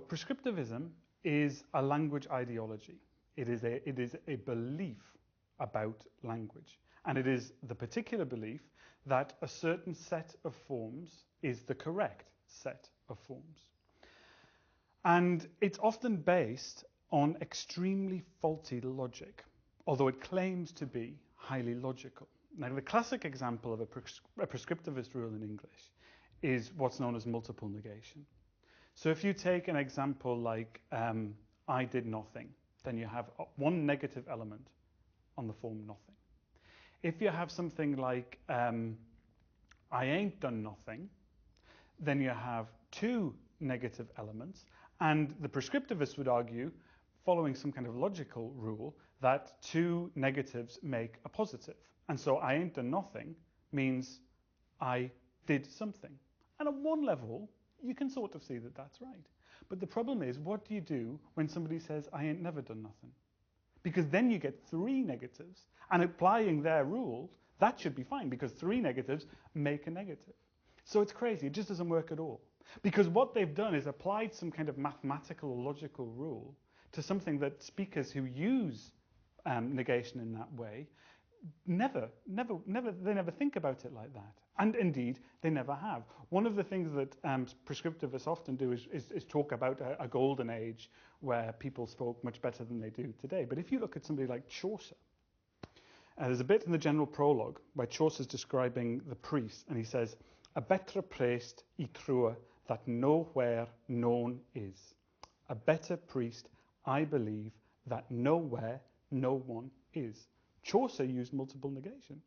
prescriptivism is a language ideology. It is a belief about language. And it is the particular belief that a certain set of forms is the correct set of forms. And it's often based on extremely faulty logic, although it claims to be highly logical. Now, the classic example of a prescriptivist rule in English is what's known as multiple negation. So if you take an example like, I did nothing, then you have one negative element on the form nothing. If you have something like, I ain't done nothing, then you have two negative elements, and the prescriptivists would argue, following some kind of logical rule, that two negatives make a positive. And so I ain't done nothing means I did something. And on one level, you can sort of see that that's right. But the problem is, what do you do when somebody says, I ain't never done nothing? Because then you get three negatives, and applying their rule, that should be fine, because three negatives make a negative. So it's crazy, it just doesn't work at all. Because what they've done is applied some kind of mathematical or logical rule to something that speakers who use negation in that way they never think about it like that. And indeed, they never have. One of the things that prescriptivists often do is talk about a golden age where people spoke much better than they do today. But if you look at somebody like Chaucer, there's a bit in the general prologue where Chaucer's describing the priest, and he says, a better priest I true that nowhere known is. A better priest I believe that nowhere no one is. Chaucer used multiple negation.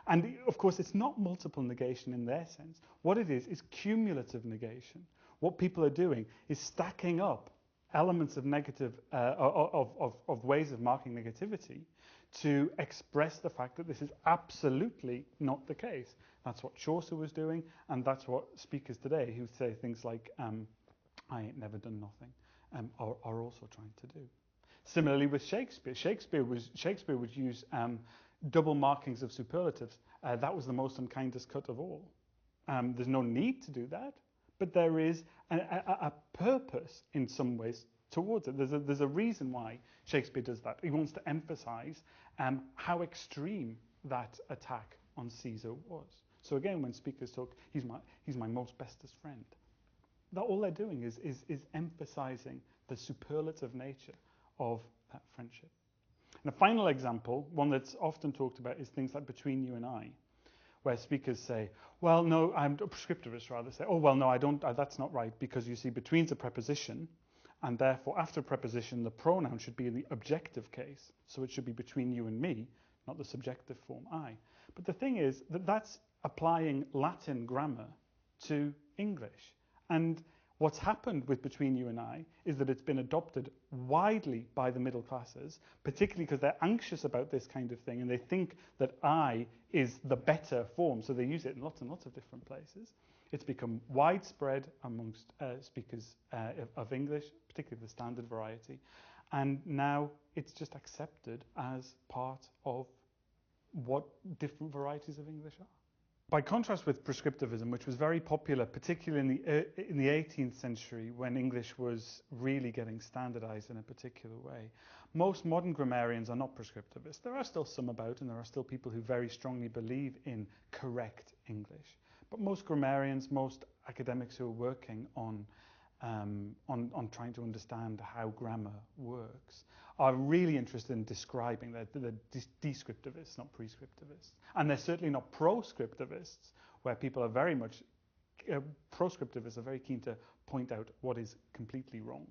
And of course, it's not multiple negation in their sense. What it is cumulative negation. What people are doing is stacking up elements of negative, of ways of marking negativity to express the fact that this is absolutely not the case. That's what Chaucer was doing, and that's what speakers today who say things like, I ain't never done nothing, are also trying to do. Similarly with Shakespeare. Shakespeare would use double markings of superlatives. That was the most unkindest cut of all. There's no need to do that, but there is a purpose in some ways towards it. There's a reason why Shakespeare does that. He wants to emphasize how extreme that attack on Caesar was. So again, when speakers talk, he's my most bestest friend, that all they're doing is emphasizing the superlative nature of that friendship. And a final example, one that's often talked about, is things like between you and I, where speakers say, well, no, I'm prescriptivists rather say, oh, well, no, I don't, that's not right, because you see, between's a preposition, and therefore after preposition, the pronoun should be in the objective case, so it should be between you and me, not the subjective form I. But the thing is that that's applying Latin grammar to English. And what's happened with between you and I is that it's been adopted widely by the middle classes, particularly because they're anxious about this kind of thing and they think that I is the better form, so they use it in lots and lots of different places. It's become widespread amongst speakers of English, particularly the standard variety, and now it's just accepted as part of what different varieties of English are. By contrast with prescriptivism, which was very popular, particularly in the 18th century, when English was really getting standardized in a particular way, most modern grammarians are not prescriptivists. There are still some about, and there are still people who very strongly believe in correct English. But most grammarians, most academics who are working on trying to understand how grammar works, are really interested in describing. They're descriptivists, not prescriptivists. And they're certainly not proscriptivists, where people are very much, proscriptivists are very keen to point out what is completely wrong.